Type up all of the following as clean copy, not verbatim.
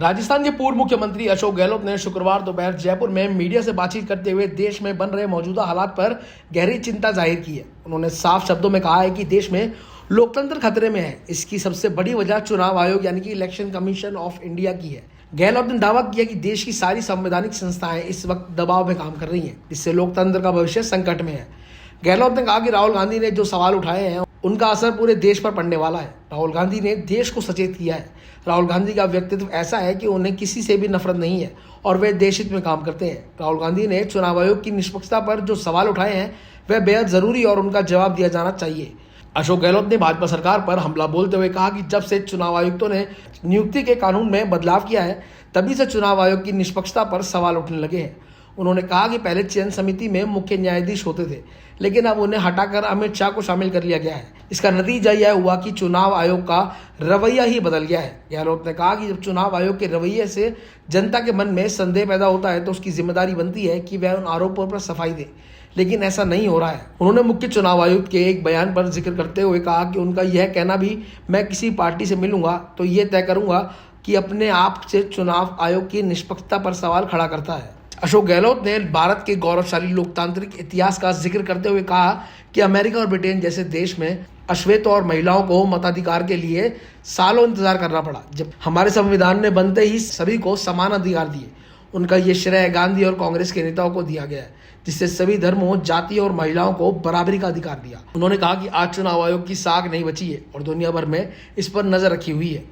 राजस्थान के पूर्व मुख्यमंत्री अशोक गहलोत ने शुक्रवार दोपहर जयपुर में मीडिया से बातचीत करते हुए देश में बन रहे मौजूदा हालात पर गहरी चिंता जाहिर की है। उन्होंने साफ शब्दों में कहा है कि देश में लोकतंत्र खतरे में है। इसकी सबसे बड़ी वजह चुनाव आयोग यानी कि इलेक्शन कमीशन ऑफ इंडिया की है। गहलोत ने दावा किया कि देश की सारी संवैधानिक संस्थाएं इस वक्त दबाव में काम कर रही हैं, जिससे लोकतंत्र का भविष्य संकट में है। गहलोत ने कहा कि राहुल गांधी ने जो सवाल उठाए हैं उनका असर पूरे देश पर पड़ने वाला है। राहुल गांधी ने देश को सचेत किया है। राहुल गांधी का व्यक्तित्व ऐसा है कि उन्हें किसी से भी नफरत नहीं है और वे देश हित में काम करते हैं। राहुल गांधी ने चुनाव आयोग की निष्पक्षता पर जो सवाल उठाए हैं वह बेहद जरूरी और उनका जवाब दिया जाना चाहिए। अशोक गहलोत ने भाजपा सरकार पर हमला बोलते हुए कहा कि जब से चुनाव आयुक्तों ने नियुक्ति के कानून में बदलाव किया है तभी से चुनाव आयोग की निष्पक्षता पर सवाल उठने लगे हैं। उन्होंने कहा कि पहले चयन समिति में मुख्य न्यायाधीश होते थे, लेकिन अब उन्हें हटाकर अमित शाह को शामिल कर लिया गया है। इसका नतीजा यह हुआ कि चुनाव आयोग का रवैया ही बदल गया है। गहलोत ने कहा कि जब चुनाव आयोग के रवैये से जनता के मन में संदेह पैदा होता है तो उसकी जिम्मेदारी बनती है कि वह उन आरोपों पर सफाई दे, लेकिन ऐसा नहीं हो रहा है। उन्होंने मुख्य चुनाव आयुक्त के एक बयान पर जिक्र करते हुए कहा कि उनका यह कहना भी मैं किसी पार्टी से मिलूंगा तो ये तय करूंगा कि अपने आप से चुनाव आयोग की निष्पक्षता पर सवाल खड़ा करता है। अशोक गहलोत ने भारत के गौरवशाली लोकतांत्रिक इतिहास का जिक्र करते हुए कहा कि अमेरिका और ब्रिटेन जैसे देश में अश्वेत और महिलाओं को मताधिकार के लिए सालों इंतजार करना पड़ा, जब हमारे संविधान ने बनते ही सभी को समान अधिकार दिए। उनका ये श्रेय गांधी और कांग्रेस के नेताओं को दिया गया है, जिससे सभी धर्मों, जाति और महिलाओं को बराबरी का अधिकार दिया। उन्होंने कहा कि आज चुनाव आयोग की साख नहीं बची है और दुनिया भर में इस पर नजर रखी हुई है।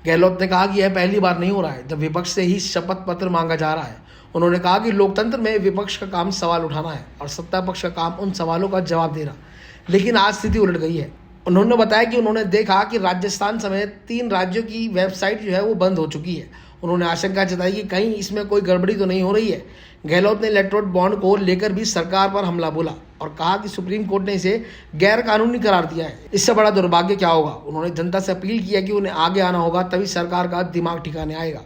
गहलोत ने कहा कि यह पहली बार नहीं हो रहा है जब विपक्ष से ही शपथ पत्र मांगा जा रहा है। उन्होंने कहा कि लोकतंत्र में विपक्ष का काम सवाल उठाना है और सत्ता पक्ष का काम उन सवालों का जवाब देना, लेकिन आज स्थिति उलट गई है। उन्होंने बताया कि उन्होंने देखा कि राजस्थान समेत 3 राज्यों की वेबसाइट जो है वो बंद हो चुकी है। उन्होंने आशंका जताई कि कहीं इसमें कोई गड़बड़ी तो नहीं हो रही है। गहलोत ने इलेक्टोरल बॉन्ड को लेकर भी सरकार पर हमला बोला और कहा कि सुप्रीम कोर्ट ने इसे गैर कानूनी करार दिया है। इससे बड़ा दुर्भाग्य क्या होगा। उन्होंने जनता से अपील किया कि उन्हें आगे आना होगा, तभी सरकार का दिमाग ठिकाने आएगा।